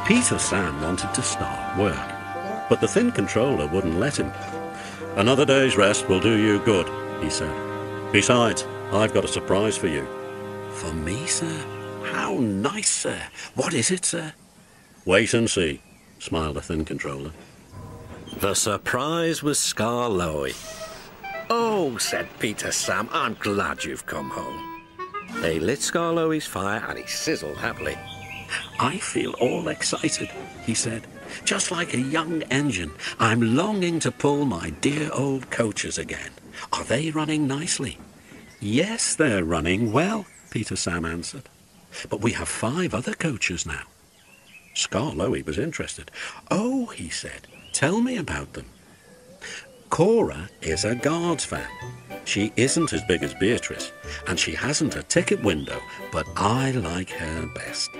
Peter Sam wanted to start work, but the thin controller wouldn't let him. "Another day's rest will do you good," he said. "Besides, I've got a surprise for you." "For me, sir? How nice, sir. What is it, sir?" "Wait and see," smiled the thin controller. The surprise was Skarloey. "Oh," said Peter Sam, "I'm glad you've come home." They lit Skarloey's fire and he sizzled happily. "I feel all excited," he said. "Just like a young engine. I'm longing to pull my dear old coaches again. Are they running nicely?" "Yes, they're running well," Peter Sam answered. "But we have 5 other coaches now." Skarloey was interested. "Oh," he said, "tell me about them." "Cora is a guards van. She isn't as big as Beatrice, and she hasn't a ticket window, but I like her best.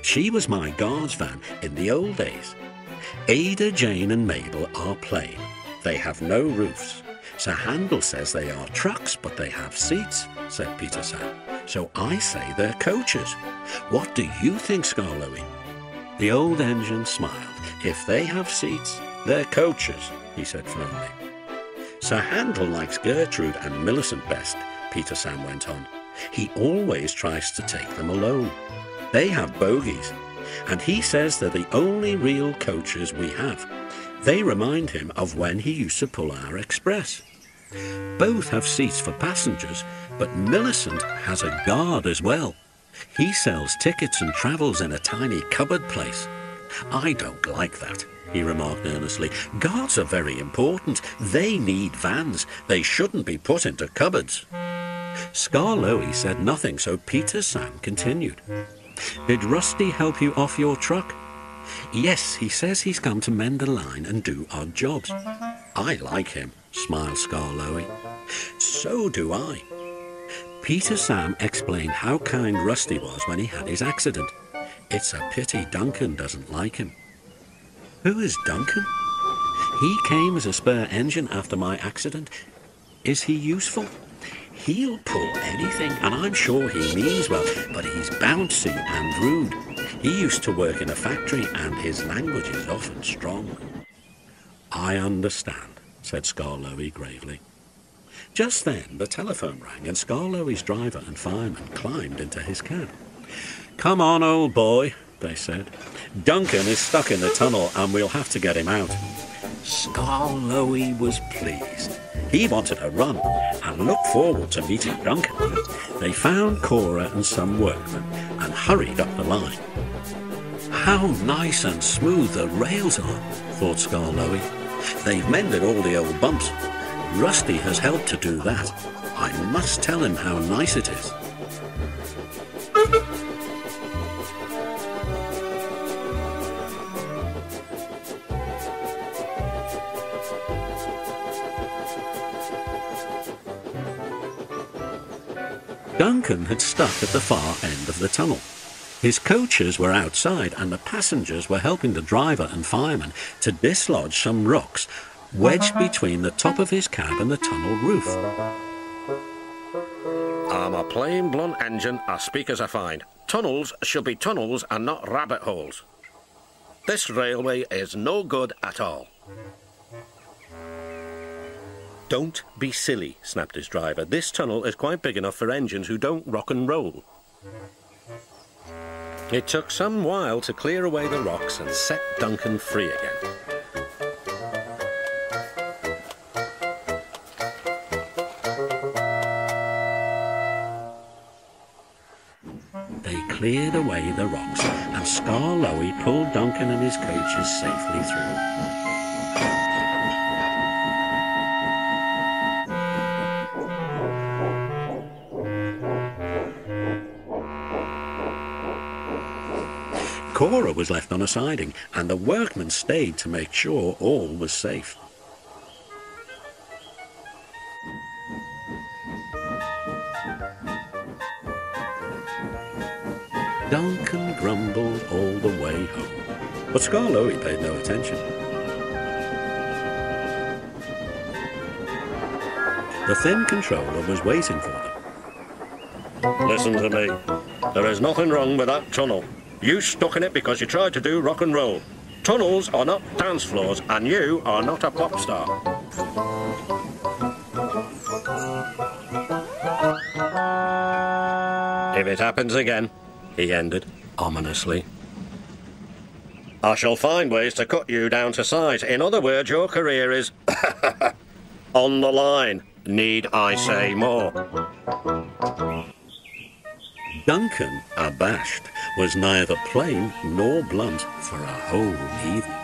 She was my guards van in the old days. Ada, Jane and Mabel are plain. They have no roofs. Sir Handel says they are trucks, but they have seats," said Peter Sam. "So I say they're coaches. What do you think, Skarloey?" The old engine smiled. "If they have seats, they're coaches," he said firmly. "Sir Handel likes Gertrude and Millicent best," Peter Sam went on. "He always tries to take them alone. They have bogies, and he says they're the only real coaches we have. They remind him of when he used to pull our express. Both have seats for passengers, but Millicent has a guard as well. He sells tickets and travels in a tiny cupboard place. I don't like that," he remarked earnestly. "Guards are very important. They need vans. They shouldn't be put into cupboards." Skarloey said nothing, so Peter Sam continued. "Did Rusty help you off your truck?" "Yes, he says he's come to mend the line and do odd jobs." "I like him," smiled Skarloey. "So do I." Peter Sam explained how kind Rusty was when he had his accident. It's a pity Duncan doesn't like him. "Who is Duncan?" "He came as a spare engine after my accident. Is he useful?" "He'll pull anything, and I'm sure he means well, but he's bouncy and rude. He used to work in a factory, and his language is often strong." "I understand," said Skarloey gravely. Just then the telephone rang, and Skarloey's driver and fireman climbed into his cab. "Come on, old boy," they said. "Duncan is stuck in the tunnel, and we'll have to get him out." Skarloey was pleased. He wanted a run and looked forward to meeting Duncan. They found Cora and some workmen and hurried up the line. "How nice and smooth the rails are," thought Skarloey. "They've mended all the old bumps. Rusty has helped to do that. I must tell him how nice it is." Duncan had stuck at the far end of the tunnel. His coaches were outside, and the passengers were helping the driver and fireman to dislodge some rocks wedged between the top of his cab and the tunnel roof. "I'm a plain, blunt engine, as speak as I find. Tunnels should be tunnels and not rabbit holes. This railway is no good at all." "Don't be silly," snapped his driver. "This tunnel is quite big enough for engines who don't rock and roll." It took some while to clear away the rocks and set Duncan free again. They cleared away the rocks, and Skarloey pulled Duncan and his coaches safely through. Cora was left on a siding, and the workmen stayed to make sure all was safe. Duncan grumbled all the way home, but Skarloey paid no attention. The thin controller was waiting for them. "Listen to me. There is nothing wrong with that tunnel. You stuck in it because you tried to do rock and roll. Tunnels are not dance floors, and you are not a pop star. If it happens again, he ended, ominously, I shall find ways to cut you down to size. In other words, your career is on the line. Need I say more? Duncan, abashed, was neither plain nor blunt for a whole evening.